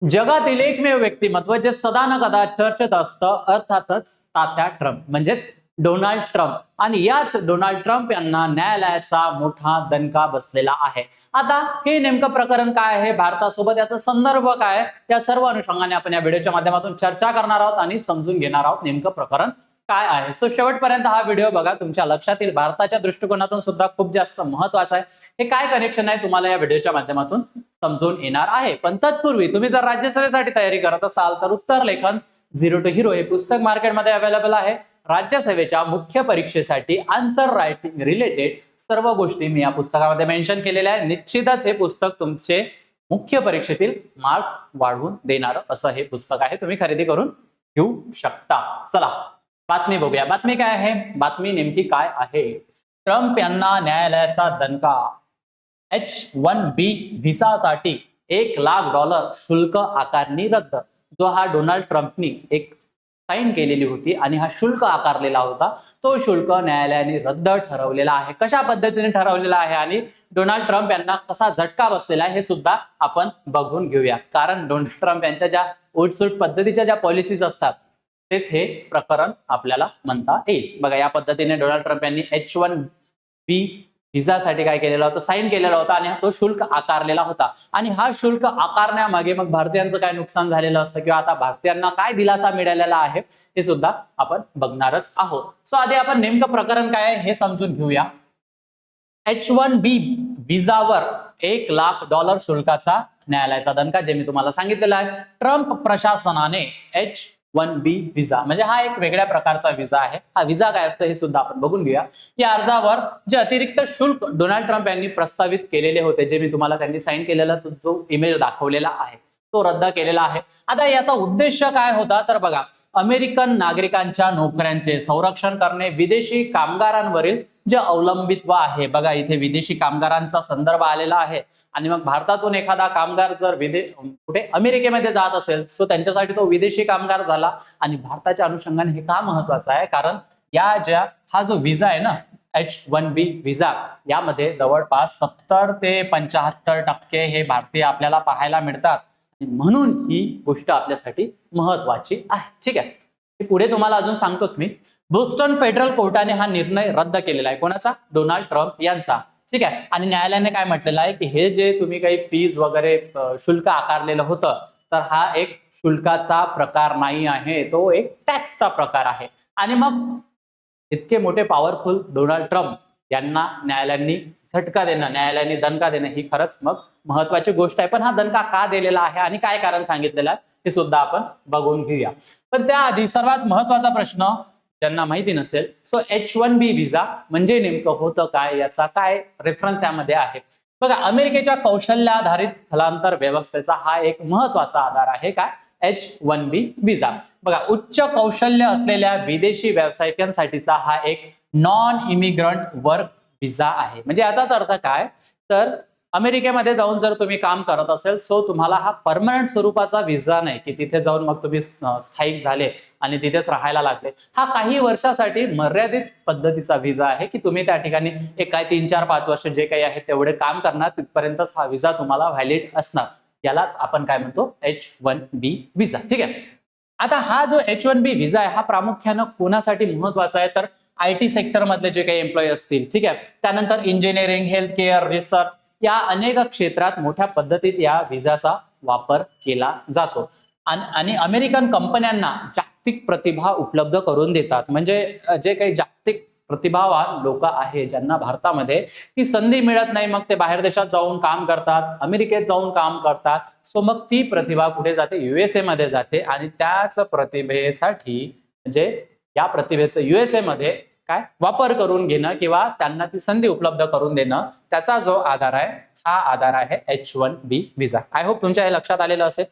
जगातील एकमेव व्यक्तिमत्व जे सदा न कदा चर्चेत असतं अर्थातच तात्या ट्रम्प म्हणजेच डोनाल्ड ट्रम्प. आणि याच डोनाल्ड ट्रम्प यांना न्यायालयाचा मोठा दणका बसलेला आहे. आता हे नेमकं प्रकरण काय आहे, भारतासोबत याचा संदर्भ काय आहे, या सर्व अनुषंगाने आपण या व्हिडिओच्या माध्यमातून चर्चा करणार आहोत आणि समजून घेणार आहोत नेमकं प्रकरण काय आहे. सो शेवटपर्यंत हा व्हिडिओ बघा, तुमच्या लक्षात येईल. भारताच्या दृष्टिकोनातून सुद्धा खूप जास्त महत्वाचा आहे. हे काय कनेक्शन आहे तुम्हाला या व्हिडिओच्या माध्यमातून समजून येणार आहे. पण तत्पूर्वी तुम्ही जर राज्यसेवेसाठी तयारी करत असाल तर उत्तर लेखन झिरो टू हिरो हे पुस्तक मार्केटमध्ये अवेलेबल आहे. राज्यसेवेच्या मुख्य परीक्षेसाठी आन्सर रायटिंग रिलेटेड सर्व गोष्टी मी या पुस्तकामध्ये मेन्शन केलेल्या आहे. निश्चितच हे पुस्तक तुमचे मुख्य परीक्षेतील मार्क्स वाढवून देणारं असं हे पुस्तक आहे. तुम्ही खरेदी करून घेऊ शकता. चला बातमी बघूया. बातमी काय आहे, बातमी नेमकी काय आहे. ट्रम्प यांना न्यायालयाचा दणका. H-1B व्हिसासाठी $1,00,000 शुल्क आकारणी रद्द. जो हा डोनाल्ड ट्रम्पनी एक साईन केलेली होती आणि हा शुल्क आकारलेला होता, तो शुल्क न्यायालयाने रद्द ठरवलेला आहे. कशा पद्धतीने ठरवलेला आहे आणि डोनाल्ड ट्रम्प यांना कसा झटका बसलेला आहे हे सुद्धा आपण बघून घेऊया. कारण डोनाल्ड ट्रम्प यांच्या ज्या उठसूट पद्धतीच्या ज्या पॉलिसीज असतात तेच हे प्रकरण आपल्याला म्हणता येईल. बघा, या पद्धतीने डोनाल्ड ट्रम्प यांनी H-1B व्हिसासाठी काय केलेलं होतं, साईन केलेला होता आणि तो शुल्क आकारलेला होता. आणि हा शुल्क आकारण्यामागे मग भारतीयांचं काय नुकसान झालेलं असतं किंवा आता भारतीयांना काय दिलासा मिळालेला आहे हे सुद्धा आपण बघणारच आहोत. सो आधी आपण नेमकं प्रकरण काय आहे हे समजून घेऊया. H-1B व्हिसावर $1,00,000 शुल्काचा न्यायालयाचा दणका, जे मी तुम्हाला सांगितलेलं आहे. ट्रम्प प्रशासनाने H-1B व्हिसा म्हणजे हा एक वेगळ्या प्रकारचा व्हिसा आहे. हा व्हिसा काय असतो हे सुद्धा आपण बघून घेऊया. या अर्जावर जे अतिरिक्त शुल्क डोनाल्ड ट्रम्प यांनी प्रस्तावित केलेले होते, जे मी तुम्हाला त्यांनी साईन केलेला जो इमेज दाखवलेला आहे तो रद्द केलेला आहे. आता याचा उद्देश काय होता तर बघा, अमेरिकन नागरिकांच्या नोकऱ्यांचे संरक्षण करणे, विदेशी कामगारांवरील जे अवलंबित्व आहे. बघा, इथे विदेशी कामगारांचा संदर्भ आलेला आहे आणि मग भारतातून एखादा कामगार जर कुठे अमेरिकेमध्ये जात असेल सो त्यांच्यासाठी तो विदेशी कामगार झाला. आणि भारताच्या अनुषंगाने हे का महत्वाचं आहे, कारण हा जो व्हिसा आहे ना H-1B व्हिसा, यामध्ये जवळपास 70 ते 75% हे भारतीय आपल्याला पाहायला मिळतात. म्हणून ही गोष्ट आपल्यासाठी महत्वाची आहे. ठीक आहे, हे पुढे तुम्हाला अजून सांगतोच मी. बोस्टन फेडरल कोर्टाने हा निर्णय रद्द केलेला आहे. कोणाचा? डोनाल्ड ट्रम्प यांचा. ठीक आहे, आणि न्यायालयाने काय म्हटलेलं आहे की हे जे तुम्ही काही फीज वगैरे शुल्क आकारलेलं होतं तर हा एक शुल्काचा प्रकार नाही आहे, तो एक टॅक्सचा प्रकार आहे. आणि मग इतके मोठे पॉवरफुल डोनाल्ड ट्रम्प यांना न्यायालयाने झटका देणं, न्यायालयाने दणका देणं ही खरंच मग महत्वाची गोष्ट आहे. पण हा दणका का दिलेला आहे आणि काय कारण सांगितलेलं आहे हे सुद्धा आपण बघून घेऊया. पण त्याआधी सर्वात महत्वाचा प्रश्न ज्यांना माहिती नसेल, सो H-1B व्हिसा म्हणजे नेमकं होतं काय, याचा काय रेफरन्स यामध्ये आहे. बघा, अमेरिकेच्या कौशल्याधारित स्थलांतर व्यवस्थेचा हा एक महत्वाचा आधार आहे. काय? H-1B visa. बघा, उच्च कौशल्य असलेल्या विदेशी व्यावसायिकांसाठीचा हा एक नॉन इमिग्रंट वर्क व्हिसा आहे. म्हणजे याचाच अर्थ काय तर अमेरिकेमध्ये जाऊन जर तुम्ही काम करत असेल सो तुम्हाला हा परमनंट स्वरूपाचा व्हिसा नाही की तिथे जाऊन मग तुम्ही स्थायिक झाले आणि तिथेच राहायला लागले. हा काही वर्षासाठी मर्यादित पद्धतीचा व्हिसा आहे की तुम्ही त्या ठिकाणी एक काय 3, 4, 5 वर्ष जे काही आहे तेवढे काम करणार, तिथपर्यंतच हा व्हिसा तुम्हाला व्हॅलिड असणार. यालाच आपण काय म्हणतो, H-1B व्हिसा. ठीक आहे, आता हा जो H-1B व्हिसा आहे हा प्रामुख्यानं कोणासाठी महत्वाचा आहे तर IT सेक्टर मधले जे काही एम्प्लॉई असतील. ठीक आहे, त्यानंतर इंजिनिअरिंग, हेल्थ केअर, रिसर्च या अनेक क्षेत्रात मोठ्या पद्धतीत या व्हिसाचा वापर केला जातो. आणि अमेरिकन कंपन्यांना जागतिक प्रतिभा उपलब्ध करून देतात. म्हणजे जे काही जागतिक प्रतिभावान लोक आहेत ज्यांना भारतामध्ये ती संधी मिळत नाही, मग ते बाहेर देशात जाऊन काम करतात, अमेरिकेत जाऊन काम करतात. सो मग ती प्रतिभा कुठे जाते? USA मध्ये जाते. आणि त्याच प्रतिभेसाठी म्हणजे या प्रतिभेचं USA मध्ये काय वापर करून घेणं किंवा त्यांना ती संधी उपलब्ध करून देणं, त्याचा जो आधार आहे हा आधार आहे H-1B व्हिसा. आय होप तुमच्या हे लक्षात आलेलं असेल.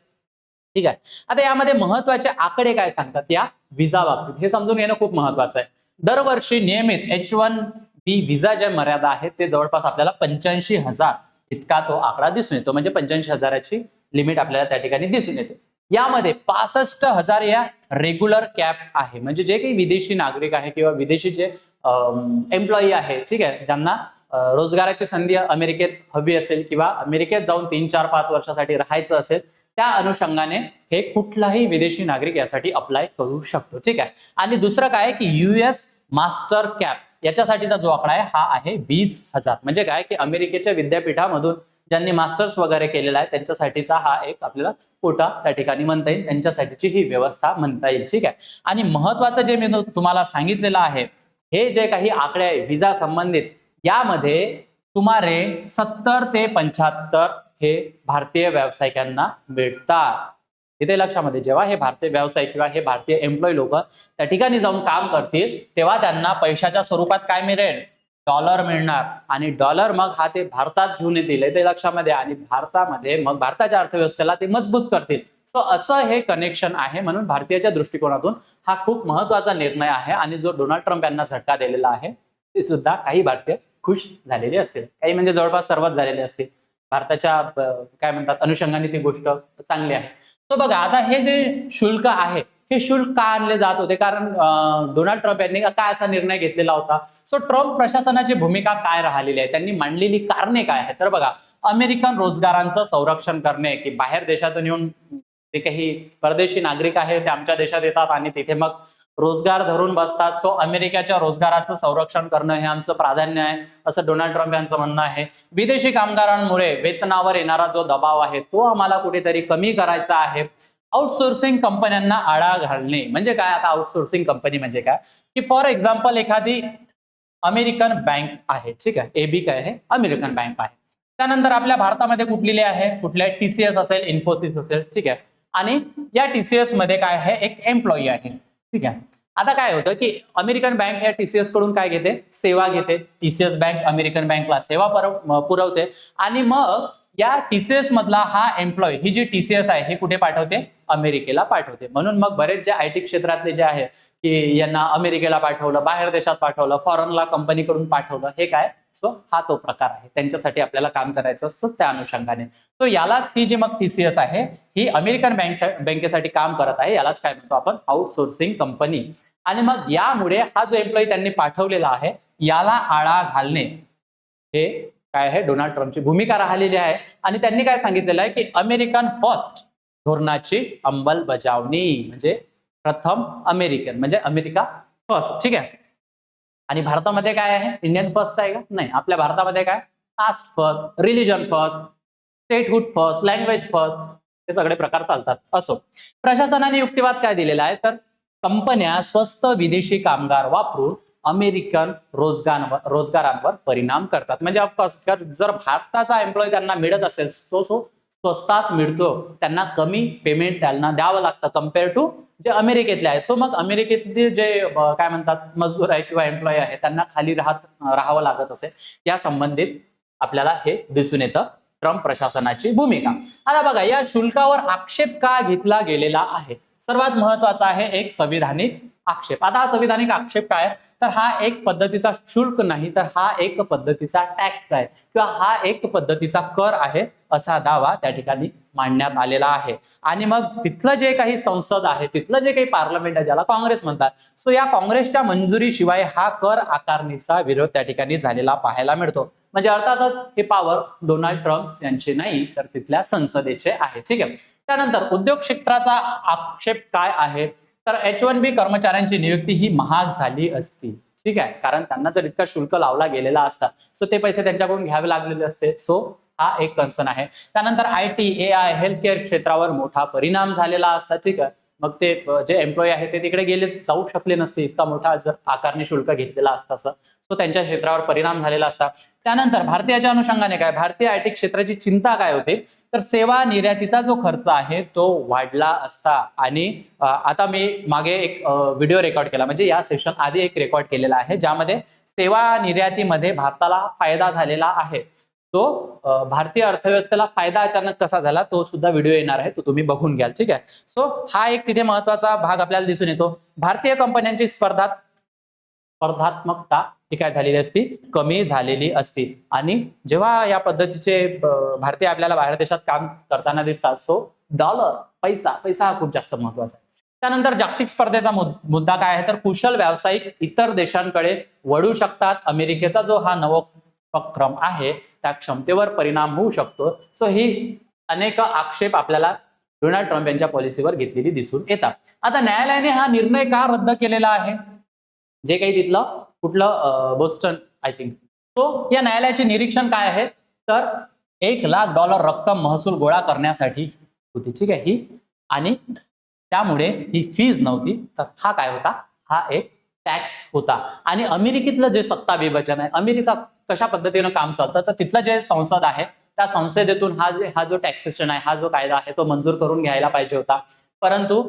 ठीक आहे, आता यामध्ये महत्वाचे आकडे काय सांगतात या व्हिसा बाबतीत हे समजून घेणं खूप महत्वाचं आहे. दरवर्षी नियमित H-1B व्हिसा ज्या मर्यादा आहेत ते जवळपास आपल्याला 85,000 इतका तो आकडा दिसून येतो. म्हणजे 85,000ची लिमिट आपल्याला त्या ठिकाणी दिसून येते. यामध्ये 65,000 या रेग्युलर कॅप आहे. म्हणजे जे काही विदेशी नागरिक आहे किंवा विदेशी जे एम्प्लॉई आहे, ठीक आहे, ज्यांना रोजगाराची संधी अमेरिकेत हवी असेल किंवा अमेरिकेत जाऊन 3, 4, 5 वर्षासाठी राहायचं असेल त्या अनुषंगाने हे कुठलाही विदेशी नागरिक यासाठी अप्लाय करू शकतो. ठीक आहे. आणि दुसरं काय की US मास्टर कॅप याच्यासाठीचा जो आकडा आहे हा आहे 20,000. म्हणजे काय की अमेरिकेच्या विद्यापीठामधून ज्यांनी मास्टर्स वगैरे केलेला आहे त्यांच्यासाठीचा हा एक आपल्याला कोटा त्या ठिकाणी म्हणता येईल, त्यांच्यासाठीची ही व्यवस्था म्हणता येईल. ठीक आहे. आणि महत्वाचं जे मी तुम्हाला सांगितलेलं आहे, हे जे काही आकडे आहे विजा संबंधित, यामध्ये सुमारे 70 ते 75 हे भारतीय व्यावसायिकांना मिळतात. इथे लक्षामध्ये जेव्हा हे भारतीय व्यावसायिक किंवा हे भारतीय एम्प्लॉय लोक त्या ठिकाणी जाऊन काम करतील तेव्हा त्यांना पैशाच्या स्वरूपात काय मिळेल, डॉलर मिळणार. आणि डॉलर मग हा ते भारतात घेऊन येतील, ते लक्षामध्ये, आणि भारतामध्ये मग भारताच्या अर्थव्यवस्थेला ते मजबूत करतील. सो असं हे कनेक्शन आहे. म्हणून भारतीयाच्या दृष्टिकोनातून हा खूप महत्वाचा निर्णय आहे. आणि जो डोनाल्ड ट्रम्प यांना झटका दिलेला आहे ते सुद्धा काही भारतीय खुश झालेले असतील, काही म्हणजे जवळपास सर्वच झालेले असतील. भारताच्या काय म्हणतात अनुषंगाने ती गोष्ट चांगली आहे. तो बघा आता हे जे शुल्क आहे हे शुल्क का आणले जात होते, कारण डोनाल्ड ट्रम्प यांनी काय असा निर्णय घेतलेला होता. सो ट्रम्प प्रशासनाची भूमिका काय राहिलेली आहे, त्यांनी मांडलेली कारणे काय आहे, तर बघा अमेरिकन रोजगारांचं संरक्षण करणे, की बाहेर देशातून येऊन जे काही परदेशी नागरिक आहेत ते आमच्या देशात येतात आणि तिथे मग रोजगार धरून बसतात. सो अमेरिकेच्या रोजगाराचं संरक्षण करणं हे आमचं प्राधान्य आहे, असं डोनाल्ड ट्रम्प यांचं म्हणणं आहे. विदेशी कामगारांमुळे वेतनावर येणारा जो दबाव आहे तो आम्हाला कुठेतरी कमी करायचा आहे. आउटसोर्सिंग कंपन्यांना आळा घालणे म्हणजे काय, आता आउटसोर्सिंग कंपनी म्हणजे काय की फॉर एक्झाम्पल एखादी अमेरिकन बँक आहे, ठीक आहे, एबी काय आहे, अमेरिकन बँक आहे. त्यानंतर आपल्या भारतामध्ये कुठलेली आहे, कुठल्या TCS असेल, इन्फोसिस असेल, ठीक आहे. आणि या TCS मध्ये काय आहे, एक एम्प्लॉई आहे, ठीक आहे. आता काय होतं की अमेरिकन बँक या TCS कडून काय घेते, सेवा घेते. TCS बँक अमेरिकन बँकला सेवा पुरवते आणि मग या TCS मधला हा एम्प्लॉय, ही जी TCS आहे हे कुठे पाठवते, अमेरिकेला पाठवते. म्हणून मग बरेच जे IT क्षेत्रातले जे आहे की यांना अमेरिकेला पाठवलं, बाहेर देशात पाठवलं, फॉरेनला कंपनीकडून पाठवलं, हे काय, सो हा तो प्रकार आहे. त्यांच्यासाठी आपल्याला काम करायचं असतं त्या अनुषंगाने. तो यालाच ही जी मग TCS आहे ही अमेरिकन बँकेसाठी काम करत आहे, यालाच काय म्हणतो आपण, आउटसोर्सिंग कंपनी. आणि मग यामुळे हा जो एम्प्लॉई त्यांनी पाठवलेला आहे याला आळा घालणे हे काय आहे, डोनाल्ड ट्रम्पची भूमिका राहिलेली आहे. आणि त्यांनी काय सांगितलेलं आहे की अमेरिकन फर्स्ट धोरणाची अंमलबजावणी, म्हणजे प्रथम अमेरिकन म्हणजे अमेरिका फर्स्ट, ठीक आहे. आणि भारतामध्ये काय आहे, इंडियन फर्स्ट आहे का, नाही. आपल्या भारतामध्ये काय, caste first, religion first, statehood first, language first, हे सगळे प्रकार चालतात. असो, प्रशासनाने युक्तिवाद काय दिलेला आहे, तर कंपन्या स्वस्त विदेशी कामगार वापरून अमेरिकन रोजगारांवर परिणाम करतात. म्हणजे ऑफकोर्स जर भारताचा एम्प्लॉय त्यांना मिळत असेल तो स्वस्तात मिळतो, त्यांना कमी पेमेंट त्यांना द्यावं लागतं कम्पेअर टू जे अमेरिकेतले आहे. सो मग अमेरिकेतले जे काय म्हणतात मजदूर आहे किंवा एम्प्लॉय आहे त्यांना खाली राहावं लागत असेल, या संबंधित आपल्याला हे दिसून येतं ट्रम्प प्रशासनाची भूमिका. आता बघा या शुल्कावर आक्षेप का घेतला गेलेला आहे, सर्वात महत्वाचा आहे एक संविधानिक आक्षेप. आता हा संविधानिक आक्षेप काय, तर हा एक पद्धतीचा शुल्क नाही, तर हा एक पद्धतीचा टॅक्स आहे किंवा हा एक पद्धतीचा कर आहे, असा दावा त्या ठिकाणी मांडण्यात आलेला आहे. आणि मग तिथलं जे काही संसद आहे, तिथलं जे काही पार्लमेंट आहे ज्याला काँग्रेस म्हणतात, सो या काँग्रेसच्या मंजुरीशिवाय हा कर आकारणीचा विरोध त्या ठिकाणी झालेला पाहायला मिळतो. म्हणजे अर्थातच हे पॉवर डोनाल्ड ट्रम्प यांचे नाही तर तिथल्या संसदेचे आहे, ठीक आहे. त्यानंतर उद्योग क्षेत्राचा आक्षेप काय आहे, तर H1B कर्मचाऱ्यांची नियुक्ती ही महाग झाली असती, ठीक आहे, कारण त्यांना जर इतका शुल्क लावला गेलेला असता सो ते पैसे त्यांच्याकडून घ्यावे लागलेले असते. सो हा एक कन्सर्न आहे. त्यानंतर IT, AI, हेल्थ केअर क्षेत्रावर मोठा परिणाम झालेला असता, ठीक आहे. मग ते जे एम्प्लॉई आहे ते तिकडे जाऊ शकले नसते, इतका मोठा जर आकारणी शुल्क घेतलेला असता सो त्यांच्या क्षेत्रावर परिणाम झालेला असता. त्यानंतर भारतीयाच्या अनुषंगाने काय, भारतीय IT क्षेत्राची चिंता काय होते, तर सेवा निर्यातीचा जो खर्च आहे तो वाढला असता. आणि आता मी मागे एक व्हिडिओ रेकॉर्ड केला, म्हणजे या सेशन आधी एक रेकॉर्ड केलेला आहे ज्यामध्ये सेवा निर्यातीमध्ये भारताला फायदा झालेला आहे. तो भारतीय अर्थव्यवस्थेला फायदा अचानक कसा झाला तो सुद्धा व्हिडिओ येणार आहे, तो तुम्ही बघून घ्याल, ठीक आहे. सो हा एक तिथे महत्वाचा भाग आपल्याला दिसून येतो. भारतीय कंपन्यांची स्पर्धात्मकता ही काय झालेली असती, कमी झालेली असती. आणि जेव्हा या पद्धतीचे भारतीय आपल्याला बाहेर देशात काम करताना दिसतात, सो डॉलर पैसा हा खूप जास्त महत्वाचा आहे. त्यानंतर जागतिक स्पर्धेचा मुद्दा काय आहे, तर कुशल व्यावसायिक इतर देशांकडे वळू शकतात. अमेरिकेचा जो हा नवोपक्रम आहे त्या क्षमतेवर परिणाम होऊ शकतो. सो ही अनेक आक्षेप आपल्याला डोनाल्ड ट्रम्प यांच्या पॉलिसीवर घेतलेली दिसून येतात. आता न्यायालयाने हा निर्णय का रद्द केलेला आहे, जे काही तिथलं कुठलं बोस्टन आय थिंक, तो या न्यायालयाचे निरीक्षण काय आहे तर $1,00,000 रक्कम महसूल गोळा करण्यासाठी होती, ठीक आहे ही, आणि त्यामुळे ही फीज नव्हती, तर हा काय होता, हा एक टॅक्स होता. आणि अमेरिकेतलं जे सत्ता विभाजन आहे, अमेरिका कशा पद्धतीनं काम चालतं, तर तिथलं जे संसद आहे त्या संसदेतून हा जो टॅक्सेशन आहे, हा जो कायदा आहे तो मंजूर करून घ्यायला पाहिजे होता. परंतु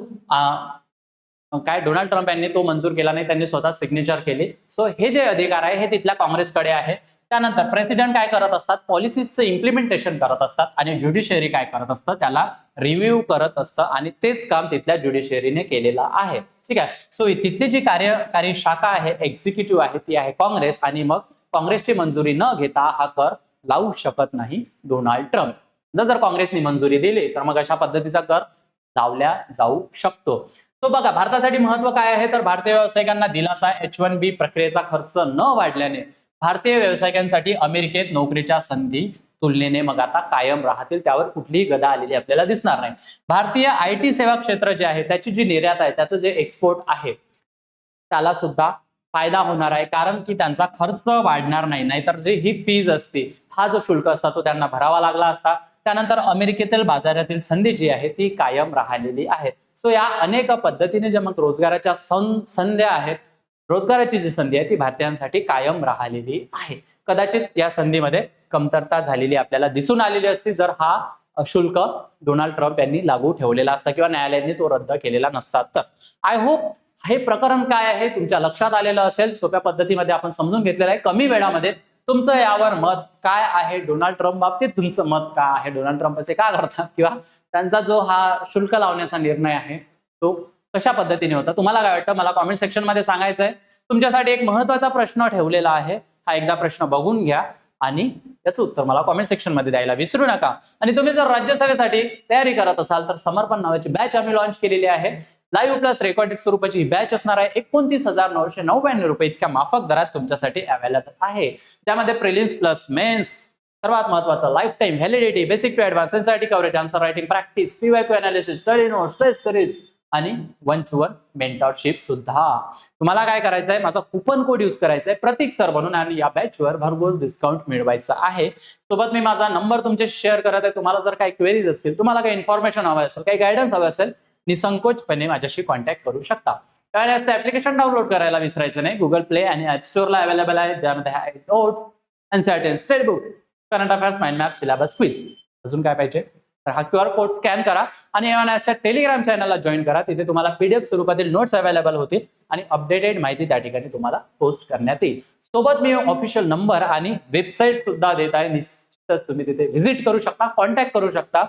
काय डोनाल्ड ट्रम्प यांनी तो मंजूर केला नाही, त्यांनी स्वतः सिग्नेचर केली. सो हे जे अधिकार आहे हे तिथल्या काँग्रेसकडे आहे. त्यानंतर प्रेसिडेंट काय करत असतात, पॉलिसीजचं इम्प्लिमेंटेशन करत असतात, आणि ज्युडिशियरी काय करत असतं, त्याला रिव्ह्यू करत असतं, आणि तेच काम तिथल्या ज्युडिशियरीने केलेलं आहे, ठीक आहे. सो तिथली जी कार्यकारी शाखा आहे, एक्झिक्युटिव्ह आहे, ती आहे काँग्रेस, आणि मग काँग्रेसची मंजुरी न घेता हा कर लावू शकत नाही डोनाल्ड ट्रम्प. जर काँग्रेसने मंजुरी दिली तर मग अशा पद्धतीचा कर लावल्या जाऊ शकतो. तो बघा, भारतासाठी महत्व काय आहे तर भारतीय व्यावसायिकांना दिलासा. H1B प्रक्रियेचा खर्च न वाढल्याने भारतीय व्यावसायिकांसाठी अमेरिकेत नोकरीच्या संधी तुलनेने मग आता कायम राहतील, त्यावर कुठलीही गदा आलेली आपल्याला दिसणार नाही. भारतीय IT सेवा क्षेत्र जे आहे त्याची जी निर्यात आहे, त्याचं जे एक्सपोर्ट आहे त्याला सुद्धा फायदा होणार आहे, कारण की त्यांचा खर्च वाढणार नाही. नाहीतर जी ही फीज असते, हा जो शुल्क असता तो त्यांना भरावा लागला असता. त्यानंतर अमेरिकेतील बाजारातील संधी जी आहे ती कायम राहिलेली आहे. सो या अनेक पद्धतीने ज्या मग रोजगाराच्या संधी आहेत, रोजगाराची जी संधी आहे ती भारतीयांसाठी कायम राहिलेली आहे. कदाचित या संधीमध्ये कमतरता झालेली आपल्याला दिसून आलेली असती जर हा शुल्क डोनाल्ड ट्रम्प यांनी लागू ठेवलेला असता किंवा न्यायालयाने तो रद्द केलेला नसता. तर आय होप हे प्रकरण काय आहे तुमच्या लक्षात आलेलं असेल. सोप्या पद्धतीमध्ये आपण समजून घेतलेलं आहे. कमी वेळामध्ये तुमचं यावर मत काय आहे, डोनाल्ड ट्रम्प बाबतीत तुमचं मत काय आहे, डोनाल्ड ट्रम्प असे का करतात, किंवा त्यांचा जो हा शुल्क लावण्याचा निर्णय आहे तो कशा पद्धतीने होता, तुम्हाला काय वाटतं मला कॉमेंट सेक्शन मध्ये सांगायचं आहे. तुमच्यासाठी एक महत्वाचा प्रश्न ठेवलेला आहे, हा एकदा प्रश्न बघून घ्या आणि त्याचं उत्तर मला कॉमेंट सेक्शन मध्ये द्यायला विसरू नका. आणि तुम्ही जर राज्यसभेसाठी तयारी करत असाल तर समर्पण नावाची बॅच आम्ही लॉन्च केलेली आहे. लाईव्ह प्लस रेकॉर्डेड स्वरूपाची ही बॅच असणार आहे. 29,999 रुपये इतक्या माफक दरात तुमच्यासाठी अवेलेबल आहे, ज्यामध्ये प्रिलिम्स प्लस मेन्स, सर्वात महत्वाचं lifetime validity, basic to advance NCERT coverage, answer writing practice, PYQ analysis, study notes, test series आणि 1-to-1 मेंटरशिप सुद्धा. तुम्हाला काय करायचं आहे, माझा कुपन कोड यूज करायचा आहे प्रतीक सर म्हणून, आणि या बॅचवर भरघोस डिस्काउंट मिळवायचा आहे. सोबत मी माझा नंबर तुमच्याशी शेअर करत आहे. तुम्हाला जर काही क्वेरीज असतील, तुम्हाला काही इन्फॉर्मेशन हवं असेल, काही गायडन्स हवं असेल, निसंकोचपणे माझ्याशी कॉन्टॅक्ट करू शकता. त्यामुळे असं ऍप्लिकेशन डाउनलोड करायला विसरायचं नाही. गुगल प्ले आणि ऍप स्टोअरला अवेलेबल आहे, ज्यामध्ये आहे notes, NCERT study book, current affairs, mind map, syllabus quiz. अजून काय पाहिजे तर हा QR कोड स्कॅन करा आणि एमएनएसच्या टेलिग्राम चॅनलला जॉईन करा. तिथे तुम्हाला PDF स्वरूपातील नोट्स अवेलेबल होतील आणि अपडेटेड माहिती त्या ठिकाणी तुम्हाला पोस्ट करण्यात येईल. सोबत मी ऑफिशियल नंबर आणि वेबसाईट सुद्धा देत आहे. निश्चितच तुम्ही तिथे व्हिजिट करू शकता, कॉन्टॅक्ट करू शकता.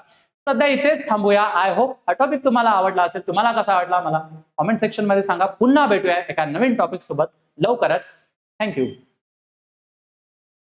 सध्या इथेच थांबूया. आय होप हा टॉपिक तुम्हाला आवडला असेल. तुम्हाला कसा वाटला मला कॉमेंट सेक्शन मध्ये सांगा. पुन्हा भेटूया एका नवीन टॉपिक सोबत लवकरच. थँक्यू.